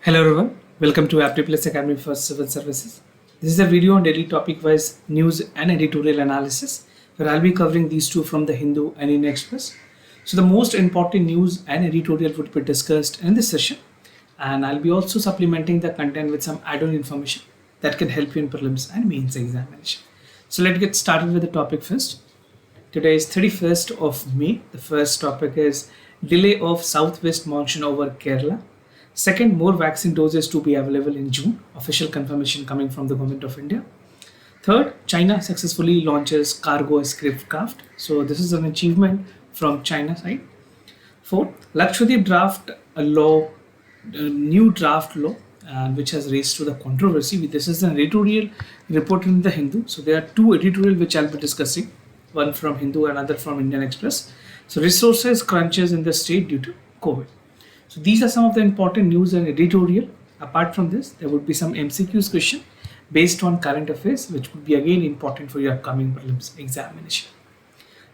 Hello everyone, welcome to Aptiplex Academy for Civil Services. This is a video on daily topic-wise news and editorial analysis where I'll be covering these two from the Hindu and Indian Express. So the most important news and editorial would be discussed in this session, and I'll be also supplementing the content with some add-on information that can help you in prelims and mains examination. So let's get started with the topic first. Today is 31st of May. The first topic is delay of southwest monsoon over Kerala. Second, more vaccine doses to be available in June. Official confirmation coming from the Government of India. Third, China successfully launches cargo craft. So this is an achievement from China side. Fourth, Lakshadweep draft a law, a new draft law, which has raised to the controversy. This is an editorial reported in the Hindu. So there are two editorial which I'll be discussing. One from Hindu, another from Indian Express. So resources crunches in the state due to COVID. So these are some of the important news and editorial. Apart from this, there would be some MCQs question based on current affairs, which would be again important for your upcoming prelims examination.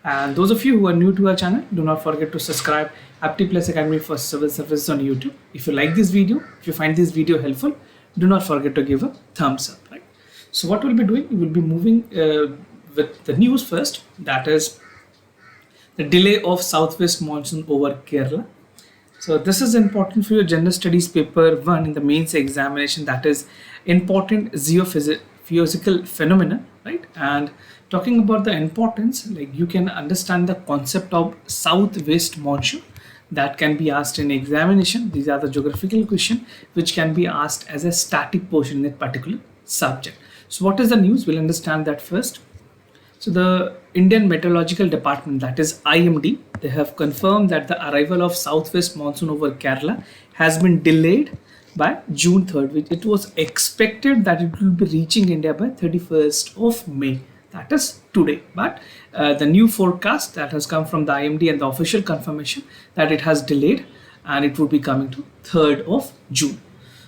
And those of you who are new to our channel, do not forget to subscribe Aptiplex Academy for Civil Services on YouTube. If you like this video, if you find this video helpful, do not forget to give a thumbs up. Right. So what we'll be doing, we will be moving with the news first. That is the delay of southwest monsoon over Kerala. So this is important for your general studies paper 1 in the mains examination, that is important geophysical phenomena, right? And talking about the importance, like you can understand the concept of southwest monsoon that can be asked in examination. These are the geographical question which can be asked as a static portion in a particular subject. So what is the news? We'll understand that first. So the Indian Meteorological Department, that is IMD, they have confirmed that the arrival of southwest monsoon over Kerala has been delayed by June 3rd, which it was expected that it will be reaching India by 31st of May. That is today. But the new forecast that has come from the IMD and the official confirmation that it has delayed and it will be coming to 3rd of June.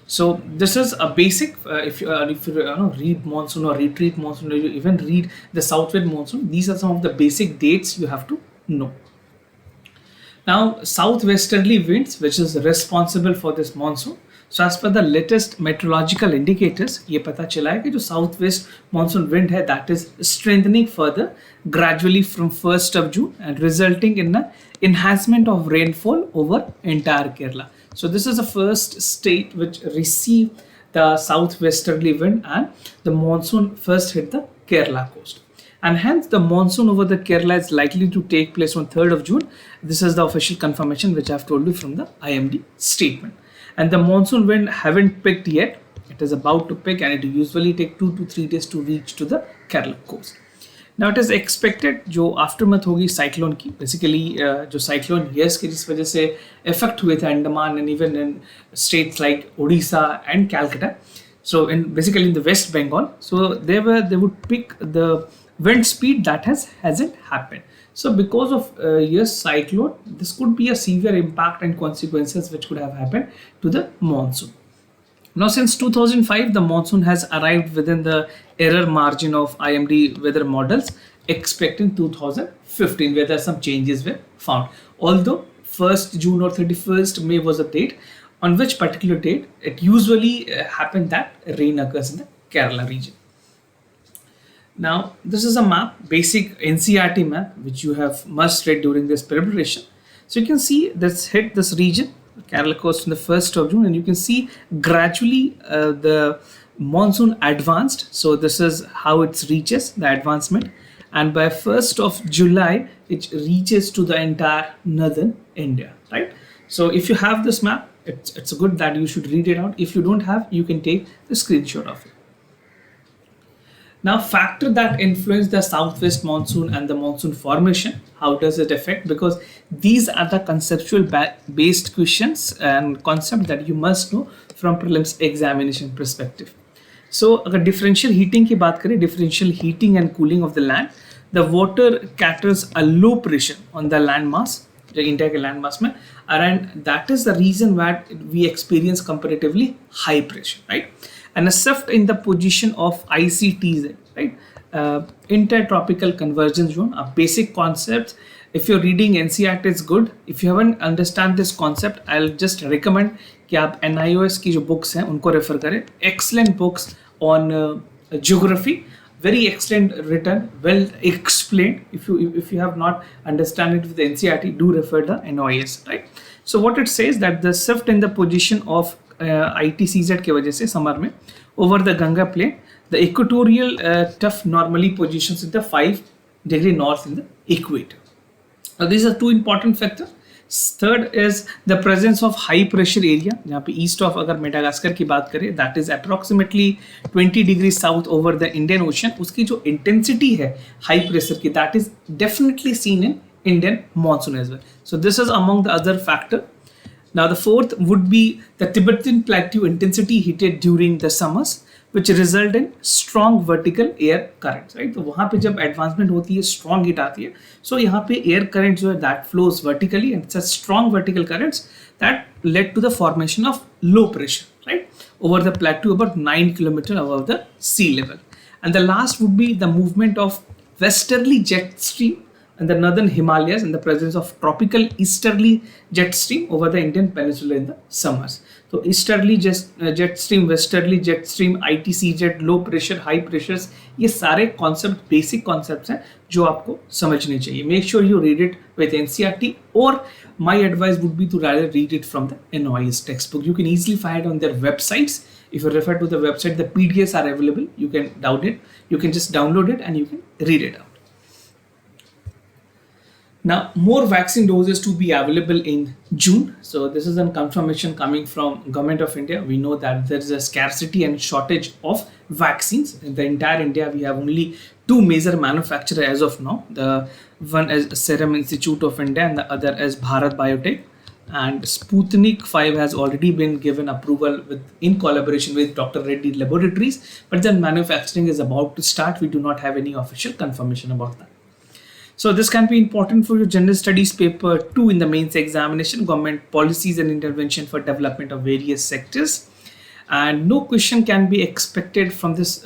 So this is a basic, if you read monsoon or retreat monsoon, or you even read the southwest monsoon, these are some of the basic dates you have to know. Now, southwesterly winds, which is responsible for this monsoon. So as per the latest meteorological indicators, ये पता चला है कि जो southwest monsoon wind है, that is strengthening further gradually from 1st of June and resulting in an enhancement of rainfall over entire Kerala. So this is the first state which received the southwesterly wind and the monsoon first hit the Kerala coast. And hence the monsoon over the Kerala is likely to take place on 3rd of June. This is the official confirmation which I have told you from the IMD statement. And the monsoon wind haven't picked yet. It is about to pick and it usually take 2 to 3 days to reach to the Kerala coast. Now it is expected जो aftermath होगी cyclone की, basically जो cyclone yes की जिस वजह से effect हुए थे Andaman and even in states like Odisha and Calcutta. So basically in the West Bengal, so they would pick the wind speed that hasn't happened. So because of yes cyclone, this could be a severe impact and consequences which could have happened to the monsoon. Now, since 2005, the monsoon has arrived within the error margin of IMD weather models, expecting 2015, where some changes were found. Although 1st June or 31st May was a date, on which particular date it usually happened that rain occurs in the Kerala region. Now, this is a map, basic NCERT map, which you have must read during this preparation. So you can see this hit this region, Kerala coast on the 1st of June, and you can see gradually the monsoon advanced. So this is how it reaches the advancement, and by 1st of July it reaches to the entire northern India, right? So if you have this map, it's good that you should read it out. If you don't have, you can take the screenshot of it. Now, factor that influence the southwest monsoon and the monsoon formation. How does it affect? Because these are the conceptual based questions and concept that you must know from prelims examination perspective. So, अगर differential heating की बात करें, differential heating and cooling of the land, the water caters a low pressure on the land mass, जो India के land mass में, and that is the reason why we experience comparatively high pressure, right? And a shift in the position of ICTZ, right? Intertropical convergence zone, a basic concept If you're reading NCERT, it's good. If you haven't understand this concept, I'll just recommend कि आप NIOS की जो books हैं उनको refer करें. Excellent books on geography, very excellent written, well explained. If you have not understand it with the NCERT, do refer the NIOS, right? So what it says that the shift in the position of ITCZ के वजह से summer में over the Ganga plain, the equatorial tuff normally positions in the 5 degree north in the equator. Now these are two important factors. Third is the presence of high pressure area. जहाँ पे east of अगर Madagascar की बात करें, that is approximately 20 degrees south over the Indian Ocean. उसकी जो intensity है high pressure की, that is definitely seen in Indian monsoon as well. So this is among the other factor. Now the fourth would be the Tibetan plateau intensity heated during the summers, which result in strong vertical air currents, right? तो वहाँ पे जब advancement होती है, strong heat आती है, so यहाँ पे air current जो है that flows vertically, and such strong vertical currents that led to the formation of low pressure, right, over the plateau about 9 kilometers above the sea level. And the last would be the movement of westerly jet stream in the northern Himalayas in the presence of tropical easterly jet stream over the Indian peninsula in the summers. So easterly jet stream, westerly jet stream, ITCZ, low pressure, high pressures, ये सारे concept, basic concepts हैं जो आपको समझने चाहिए. Make sure you read it with NCERT, or my advice would be to rather read it from the NIOS textbook. You can easily find it on their websites. If you refer to the website, the PDFs are available. You can download it. You can just download it and you can read it out. Now, more vaccine doses to be available in June. So this is a confirmation coming from Government of India. We know that there is a scarcity and shortage of vaccines. In the entire India, we have only two major manufacturers as of now. The one is Serum Institute of India and the other is Bharat Biotech. And Sputnik 5 has already been given approval in collaboration with Dr. Reddy Laboratories. But then manufacturing is about to start. We do not have any official confirmation about that. So this can be important for your general studies paper 2 in the mains examination, government policies and intervention for development of various sectors. And no question can be expected from this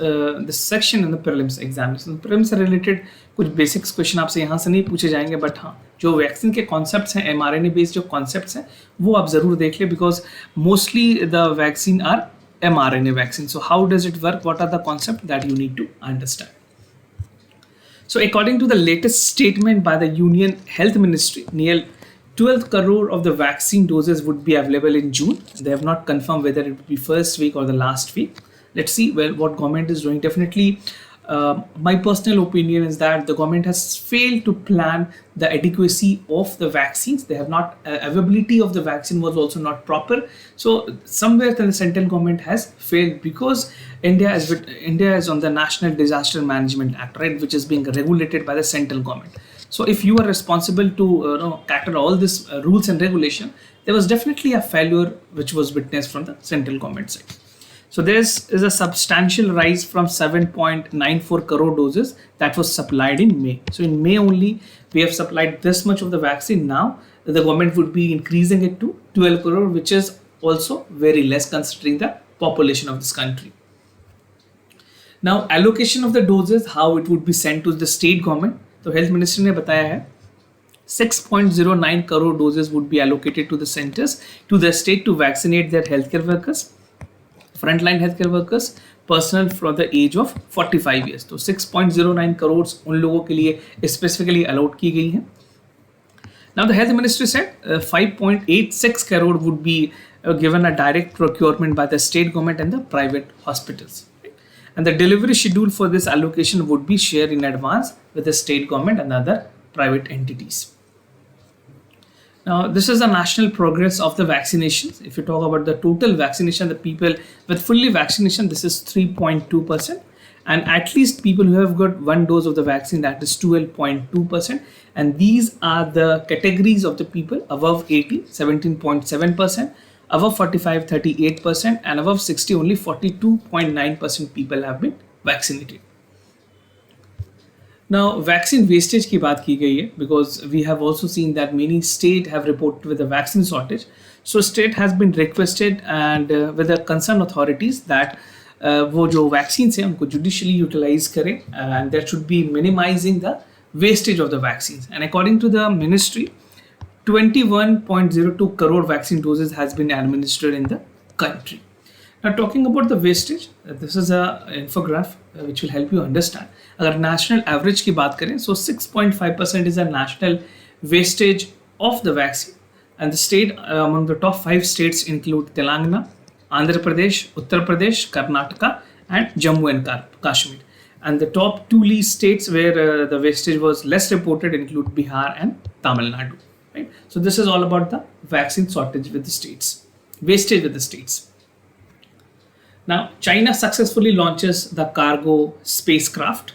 section in the prelims examination. Prelims से related कुछ basics question आपसे यहाँ से नहीं पूछे जाएंगे, but हाँ जो वैक्सीन के concepts हैं, mRNA based जो concepts हैं वो आप ज़रूर देख लें, because mostly the vaccine are mRNA vaccine. So how does it work? What are the concepts that you need to understand? So according to the latest statement by the Union Health Ministry, nearly 12 crore of the vaccine doses would be available in June. They have not confirmed whether it will be first week or the last week. Let's see what government is doing. Definitely, my personal opinion is that the government has failed to plan the adequacy of the vaccines. They have not, availability of the vaccine was also not proper. So somewhere the central government has failed, because India is on the National Disaster Management Act, right, which is being regulated by the central government. So if you are responsible to cater all these rules and regulation, there was definitely a failure which was witnessed from the central government side. So there is a substantial rise from 7.94 crore doses that was supplied in May. So in May only we have supplied this much of the vaccine. Now the government would be increasing it to 12 crore, which is also very less considering the population of this country. Now allocation of the doses, how it would be sent to the state government. तो health ministry ने बताया है 6.09 crore doses would be allocated to the centers, to the state to vaccinate their healthcare workers, frontline healthcare workers, personnel from the age of 45 years. तो 6.09 crores उन लोगों के लिए specifically allowed की गई हैं. Now the health ministry said 5.86 crore would be given a direct procurement by the state government and the private hospitals. And the delivery schedule for this allocation would be shared in advance with the state government and other private entities. Now, this is the national progress of the vaccinations. If you talk about the total vaccination, the people with fully vaccination, this is 3.2%. And at least people who have got one dose of the vaccine, that is 12.2%. And these are the categories of the people above 80, 17.7%. Above 45, 38%, and above 60, only 42.9% people have been vaccinated. Now, vaccine wastage की बात की गई है, because we have also seen that many states have reported with a vaccine shortage. So, state has been requested and with the concerned authorities that वो जो vaccines हैं उनको judicially utilize करें, and that should be minimizing the wastage of the vaccines. And according to the ministry, 21.02 crore vaccine doses has been administered in the country. Now talking about the wastage, this is a infograph which will help you understand. अगर national average की बात करें, so 6.5% is a national wastage of the vaccine, and the state among the top 5 states include Telangana, Andhra Pradesh, Uttar Pradesh, Karnataka, and Jammu and Kashmir. And the top 2 least states where the wastage was less reported include Bihar and Tamil Nadu. Right? So this is all about the vaccine shortage with the states, wastage with the states. Now, China successfully launches the cargo spacecraft.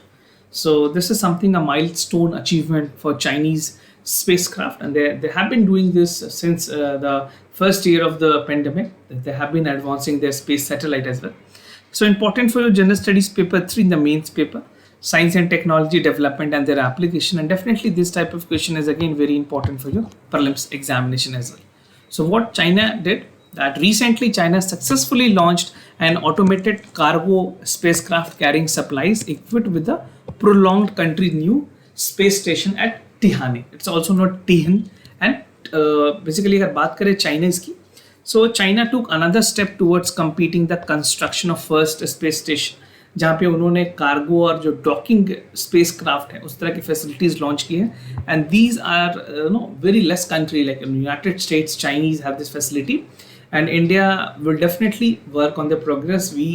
So this is something, a milestone achievement for Chinese spacecraft, and they have been doing this since the first year of the pandemic. They have been advancing their space satellite as well. So important for your general studies paper 3 in the mains paper, science and technology development and their application, and definitely this type of question is again very important for your prelims examination as well. So what China did, that recently China successfully launched an automated cargo spacecraft carrying supplies equipped with the prolonged country's new space station at Tihane. It's also not Tihan. And basically अगर बात करें China's की, so China took another step towards completing the construction of first space station, जहाँ पे उन्होंने cargo और जो docking space craft है उस तरह की फैसिलिटीज लॉन्च की हैं, and these are very less country like United States, Chinese have this facility, and India will definitely work on the progress. We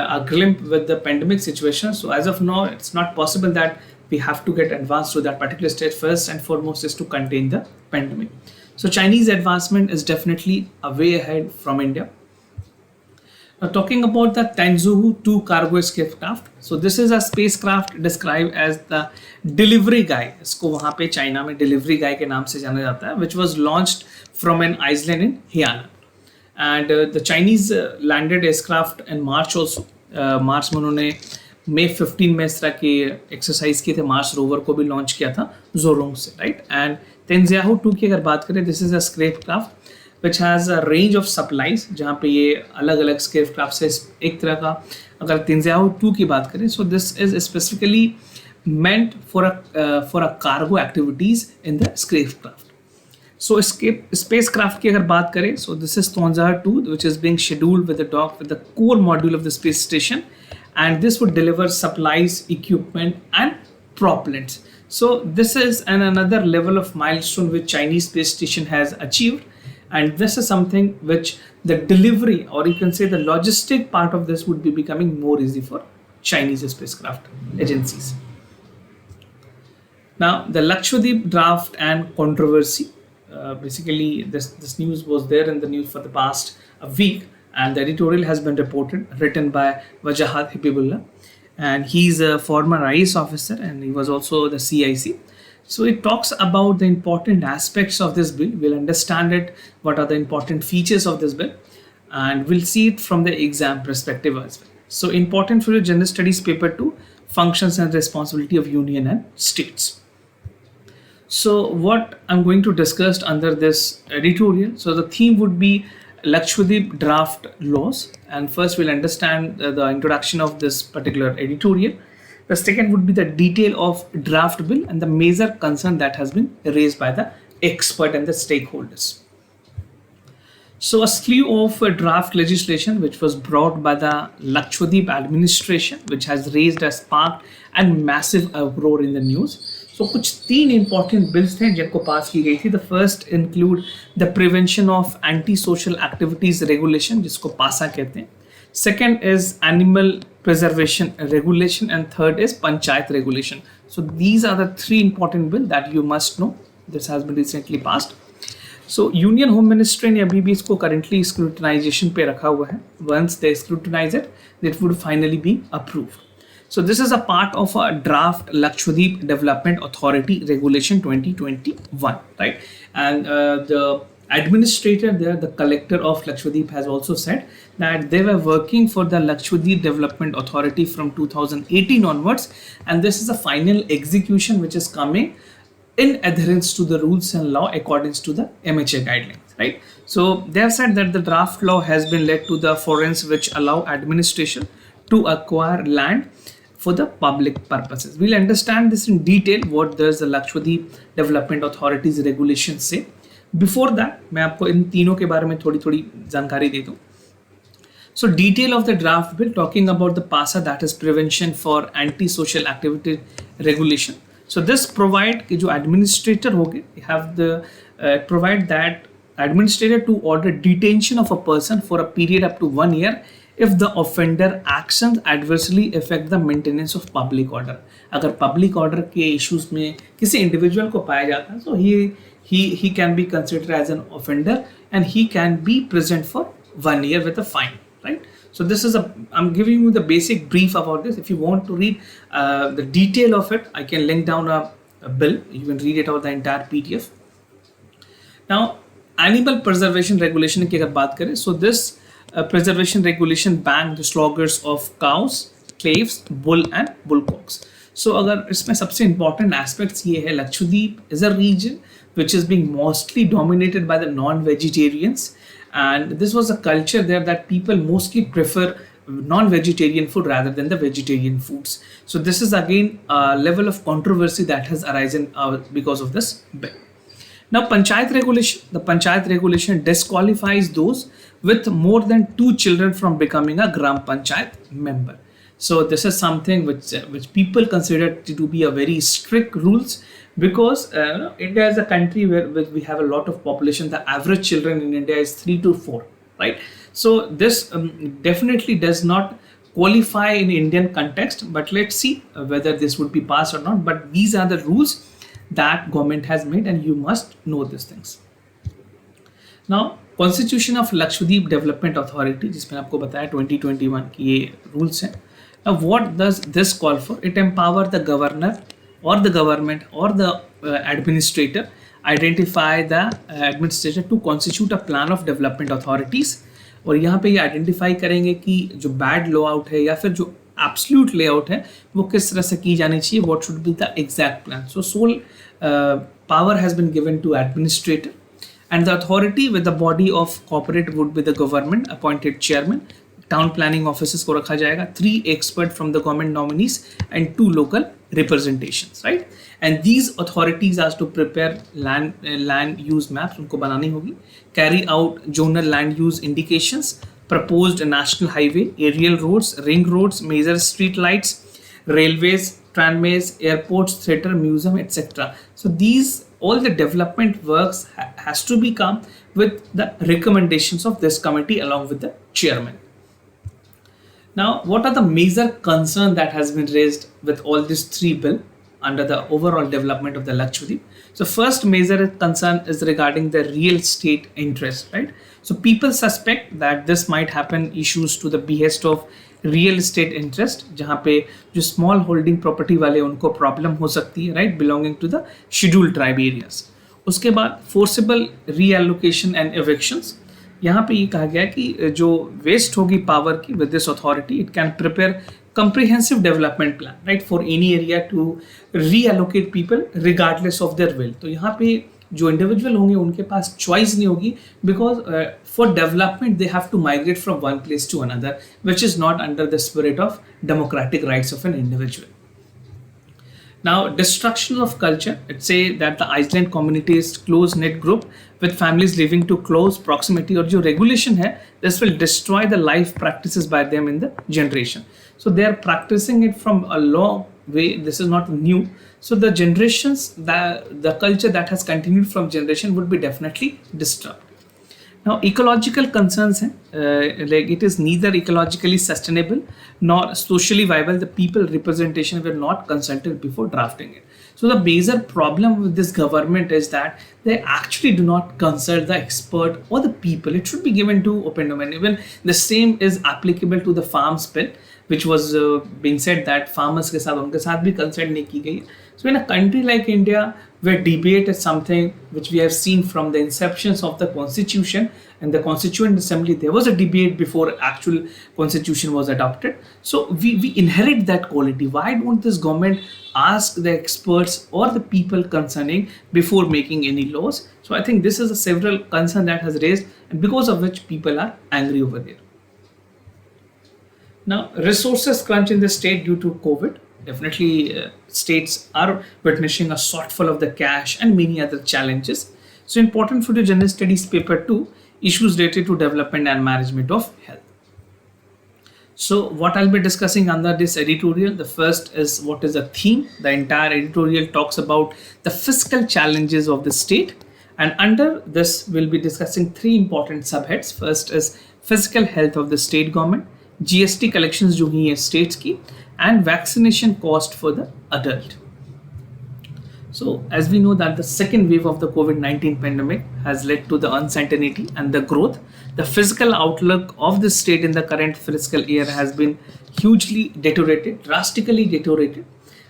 are glimpsed with the pandemic situation, so as of now it's not possible that we have to get advanced to that particular stage. First and foremost is to contain the pandemic. So Chinese advancement is definitely a way ahead from India. Now talking about the Tianzhou 2 cargo spacecraft, so this is a spacecraft described as the delivery guy. इसको वहाँ पे China में delivery guy के नाम से जाना जाता है, which was launched from an island in Hainan. And the Chinese landed aircraft in March also. मार्च में उन्होंने May 15 में इस तरह की एक्सरसाइज किए थे, मार्स रोवर को भी लॉन्च किया था जोरोंग से, राइट. एंड तेंजियाहू 2 की अगर बात करें, this is a spacecraft which has a range of supplies, जहाँ पे ये अलग अलग स्पेसक्राफ्ट से एक तरह का, अगर तेंजियाहू 2 की बात करें, so this is specifically meant for a cargo activities in the spacecraft. So spacecraft की अगर बात करें, so this is Tianzhou 2 which is being scheduled with the dock with the core module of the space station, and this would deliver supplies, equipment and propellants. So this is another level of milestone which Chinese space station has achieved, and this is something which the delivery, or you can say the logistic part of this, would be becoming more easy for Chinese spacecraft agencies. Now the Lakshadweep draft and controversy. Basically this news was there in the news for the past week, and the editorial has been written by Wajahat Habibullah, and he's a former IAS officer and he was also the CIC. So it talks about the important aspects of this bill. We'll understand it, what are the important features of this bill, and we'll see it from the exam perspective as well. So important for your general studies paper 2, functions and responsibility of union and states. So what I'm going to discuss under this editorial, so the theme would be Lakshadweep draft laws, and first we'll understand the introduction of this particular editorial. The second would be the detail of draft bill and the major concern that has been raised by the expert and the stakeholders. So a slew of draft legislation which was brought by the Lakshadweep administration, which has raised a spark and massive uproar in the news. So कुछ 3 important bills थे जिनको पास की गई थी. The first include the prevention of anti-social activities regulation, जिसको पासा कहते हैं. Second is animal preservation regulation, and third is panchayat regulation. So these are the 3 important bills that you must know. This has been recently passed. So Union Home Ministry ने अभी भी इसको currently scrutinization पे रखा हुआ है. Once they scrutinize it, it would finally be approved. So this is a part of a draft Lakshadweep Development Authority Regulation 2021, right? And the administrator there, the collector of Lakshadweep, has also said that they were working for the Lakshadweep Development Authority from 2018 onwards, and this is a final execution which is coming in adherence to the rules and law according to the MHA guidelines, right? So they have said that the draft law has been led to the forums which allow administration to acquire land for the public purposes. We'll understand this in detail, what does the Lakshadweep Development Authorities regulations say. Before that मैं आपको इन तीनों के बारे में थोड़ी थोड़ी जानकारी दे दूँ. So detail of the draft bill talking about the PASA, that is prevention for anti-social activity regulation. So this provide कि जो administrator होंगे have the provide that administrator to order detention of a person for a period up to 1 year if the offender actions adversely affect the maintenance of public order. अगर public order के issues में किसी individual को पाया जाता है, so he can be considered as an offender and he can be present for 1 year with a fine. Right, so this is I'm giving you the basic brief about this. If you want to read the detail of it, I can link down a bill. You can read it out the entire PDF. Now, animal preservation regulation की अगर बात करें, so this preservation regulation ban the slaughters of cows, slaves, bull and bullcocks. So अगर इसमें सबसे important aspects ये है, Lakshadweep is a region which is being mostly dominated by the non-vegetarians. And this was a culture there that people mostly prefer non-vegetarian food rather than the vegetarian foods. So this is again a level of controversy that has arisen because of this bill. Now Panchayat regulation, the Panchayat regulation disqualifies those with more than 2 children from becoming a Gram Panchayat member. So this is something which people consider to be a very strict rules, because India is a country where we have a lot of population. The average children in India is 3 to 4, right? So this definitely does not qualify in Indian context, but let's see whether this would be passed or not. But these are the rules that government has made and you must know these things. Now Constitution of Lakshadweep Development Authority, जिसमें आपको बताया 2021 की ये rules हैं. Now what does this call for? It empower the governor or the government or the administrator identify the administrator to constitute a plan of development authorities. और यहाँ पे ये आइडेंटिफाई करेंगे कि जो बैड लो आउट है या फिर जो एब्सोल्यूट लेआउट है वो किस तरह से की जानी चाहिए. What should be the exact plan. So sole power has been given to administrator and the authority with the body of corporate would be the government appointed chairman. Town planning offices को रखा जाएगा, 3 experts from the government nominees and 2 local representations, right? And these authorities are to prepare land use maps, उनको बनानी होगी, carry out zonal land use indications, proposed national highway, aerial roads, ring roads, major street lights, railways, tramways, airports, theatre, museum, etc. So these all the development works has to be come with the recommendations of this committee along with the chairman. Now, what are the major concerns that has been raised with all these 3 bill under the overall development of the Lakshadweep? So first major concern is regarding the real estate interest, right? So people suspect that this might happen issues to the behest of real estate interest, जहाँ पे जो small holding property वाले उनको problem हो सकती है, right, belonging to the scheduled tribe areas. उसके बाद फोर्सेबल रीएलोकेशन एंड एविक्शंस. यहाँ पे ये कहा गया कि जो वेस्ट होगी पावर की with this authority, it can prepare comprehensive development plan, right, for any area to reallocate people regardless of their will. तो यहाँ पे जो इंडिविजुअल होंगे उनके पास चॉइस नहीं होगी, because for development they have to migrate from one place to another, which is not under the spirit of democratic rights of an individual. Now, destruction of culture. It say that the Iceland community is close-knit group with families living to close proximity. और जो regulation है, this will destroy the life practices by them in the generation. So they are practicing it from a long way. This is not new. So the generations, the culture that has continued from generation would be definitely disturbed. Now, ecological concerns हैं, like it is neither ecologically sustainable nor socially viable. The people representation were not consulted before drafting it. So the major problem with this government is that they actually do not consult the expert or the people. It should be given to open domain. Even the same is applicable to the farms bill, which was being said that farmers के साथ उनके साथ भी consult नहीं की गई. So in a country like India, where debate is something which we have seen from the inceptions of the constitution and the constituent assembly, there was a debate before actual constitution was adopted. So we inherit that quality. Why don't this government ask the experts or the people concerning before making any laws? So I think this is a several concern that has raised, and because of which people are angry over there. Now, resources crunch in the state due to COVID. Definitely states are witnessing a shortfall of the cash and many other challenges. So important for the General Studies paper 2, issues related to development and management of health. So what I'll be discussing under this editorial, the first is what is the theme. The entire editorial talks about the fiscal challenges of the state, and under this we'll be discussing three important subheads. First is physical health of the state government, GST collections जो हुई है states की, and vaccination cost for the adult. So, as we know that the second wave of the COVID-19 pandemic has led to the uncertainty and the growth, the fiscal outlook of the state in the current fiscal year has been hugely deteriorated, drastically deteriorated.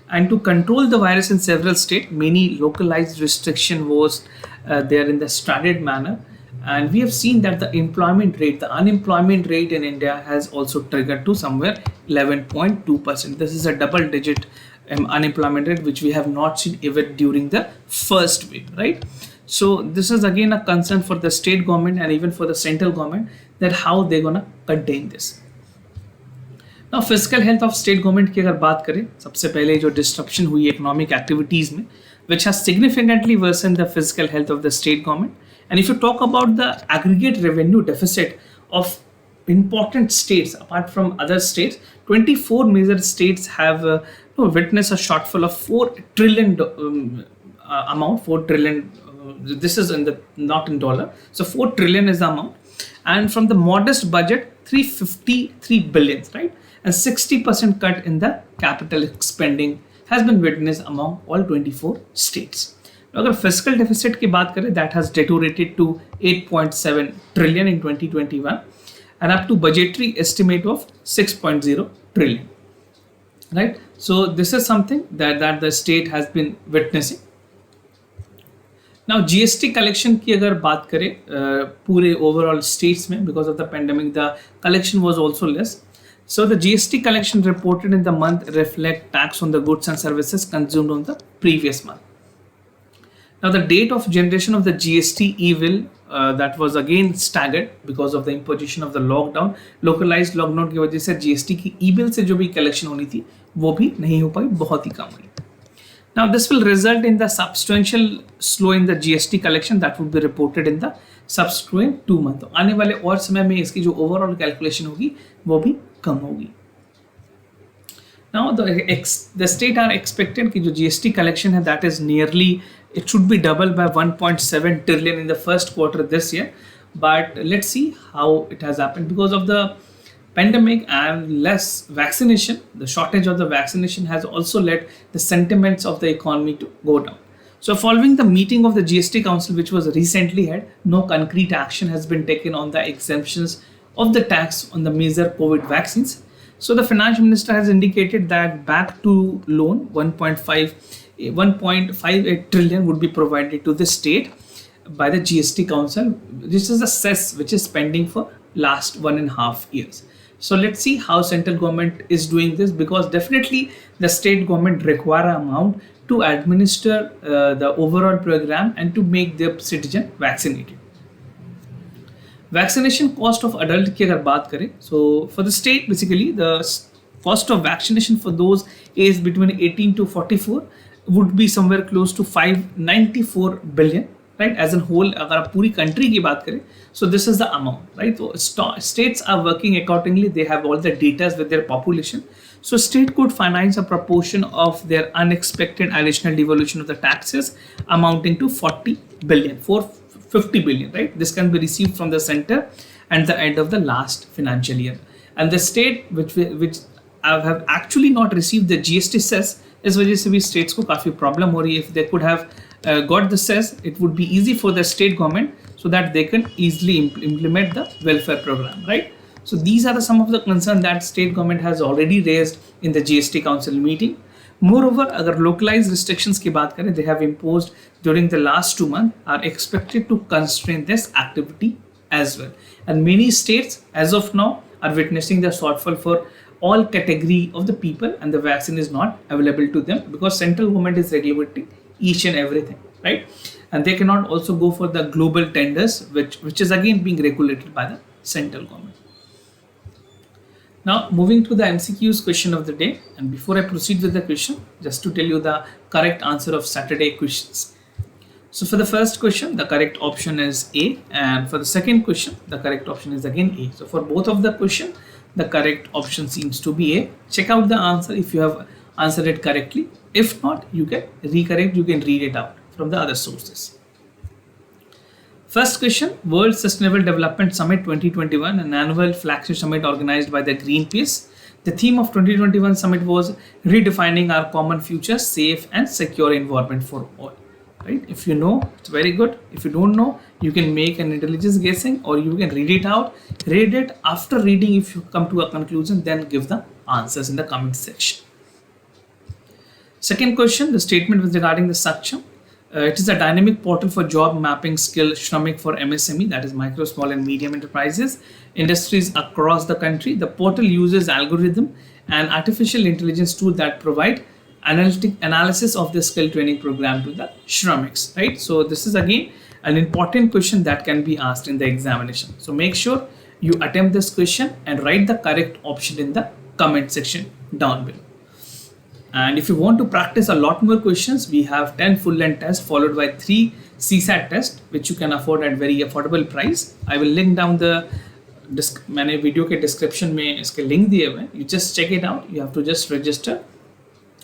And to control the virus in several states, many localized restriction was there in the staggered manner. And we have seen that the unemployment rate in India has also triggered to somewhere 11.2%. This is a double digit unemployment rate which we have not seen even during the first wave, right? So this is again a concern for the state government and even for the central government, that how they're gonna contain this. Now fiscal health of state government की अगर बात करें, सबसे पहले जो disruption हुई economic activities में, which has significantly worsened the fiscal health of the state government. And if you talk about the aggregate revenue deficit of important states apart from other states, 24 major states have witnessed a shortfall of 4 trillion amount. 4 trillion. This is in the not in dollar. So 4 trillion is the amount, and from the modest budget, 353 billion, right? And 60% cut in the capital spending has been witnessed among all 24 states. अगर physical deficit की बात करें, that has deteriorated to 8.7 trillion in 2021 and up to budgetary estimate of 6.0 trillion, right? So this is something that the state has been witnessing. Now GST collection की अगर बात करें पूरे overall states में, because of the pandemic the collection was also less. So the GST collection reported in the month reflect tax on the goods and services consumed on the previous month. Now the date of generation of the GST e-bill that was again staggered because of the imposition of the lockdown. Localized lockdown की वजह से GST की e-bill से जो भी collection होनी थी वो भी नहीं हो पाई, बहुत ही कम हुई. Now this will result in the substantial slow in the GST collection that would be reported in the subsequent 2 months. आने वाले और समय में इसकी जो overall calculation होगी वो भी कम होगी. Now the state are expected कि जो GST collection है that is nearly, it should be doubled by 1.7 trillion in the first quarter this year, but let's see how it has happened because of the pandemic and less vaccination. The shortage of the vaccination has also led the sentiments of the economy to go down. So following the meeting of the GST Council which was recently held, no concrete action has been taken on the exemptions of the tax on the major COVID vaccines. So the finance minister has indicated that back to loan 1.58 trillion would be provided to the state by the GST Council. This is a cess which is pending for last 1.5 years. So let's see how central government is doing this, because definitely the state government require amount to administer the overall program and to make their citizen vaccinated. Vaccination cost of adult की अगर बात करें, so for the state basically the cost of vaccination for those aged between 18 to 44 would be somewhere close to 594 billion, right? As a whole अगर आप पूरी country की बात करें, so this is the amount, right? So states are working accordingly. They have all the data with their population. So state could finance a proportion of their unexpected additional devolution of the taxes amounting to 40 billion, 450 billion, right? This can be received from the center at the end of the last financial year. And the state which have actually not received the GST cess, इस वजह से भी states को काफी problem हो रही है. If they could have got the cess, it would be easy for the state government so that they can easily implement the welfare program, right? So these are some of the concerns that state government has already raised in the GST Council meeting. Moreover, अगर localized restrictions की बात करें, they have imposed during the last 2 months are expected to constrain this activity as well. And many states as of now are witnessing the shortfall for all category of the people, and the vaccine is not available to them because central government is regulating each and everything, right? And they cannot also go for the global tenders, which is again being regulated by the central government. Now moving to the MCQs question of the day, and before I proceed with the question, just to tell you the correct answer of Saturday questions. So for the first question, the correct option is A, and for the second question, the correct option is again A. So for both of the question, the correct option seems to be A. Check out the answer if you have answered it correctly. If not, you can recorrect, you can read it out from the other sources. First question, World Sustainable Development Summit 2021, an annual flagship summit organized by the Greenpeace. The theme of 2021 summit was redefining our common future, safe and secure environment for all. Right? If you know, it's very good. If you don't know, you can make an intelligence guessing, or you can read it out. Read it. After reading, if you come to a conclusion, then give the answers in the comment section. Second question, the statement was regarding the Saksham. It is a dynamic portal for job mapping skill Shramik for MSME, that is micro, small and medium enterprises, industries across the country. The portal uses algorithm and artificial intelligence tool that provide analytic analysis of the skill training program to the Shramiks, right? So this is again an important question that can be asked in the examination. So make sure you attempt this question and write the correct option in the comment section down below. And if you want to practice a lot more questions, we have 10 full length tests followed by 3 CSAT tests, which you can afford at very affordable price. I will link down the मैंने video के description में इसके link दिए हुए हैं. You just check it out. You have to just register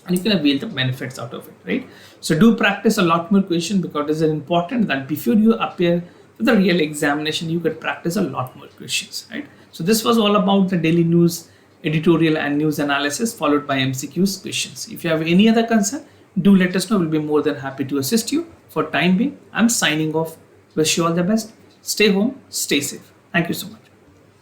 and you can avail the benefits out of it, right? So do practice a lot more questions, because it is important that before you appear for the real examination, you could practice a lot more questions, right? So this was all about the daily news, editorial and news analysis followed by MCQs questions. If you have any other concern, do let us know. We'll be more than happy to assist you. For time being, I'm signing off. Wish you all the best. Stay home, stay safe. Thank you so much.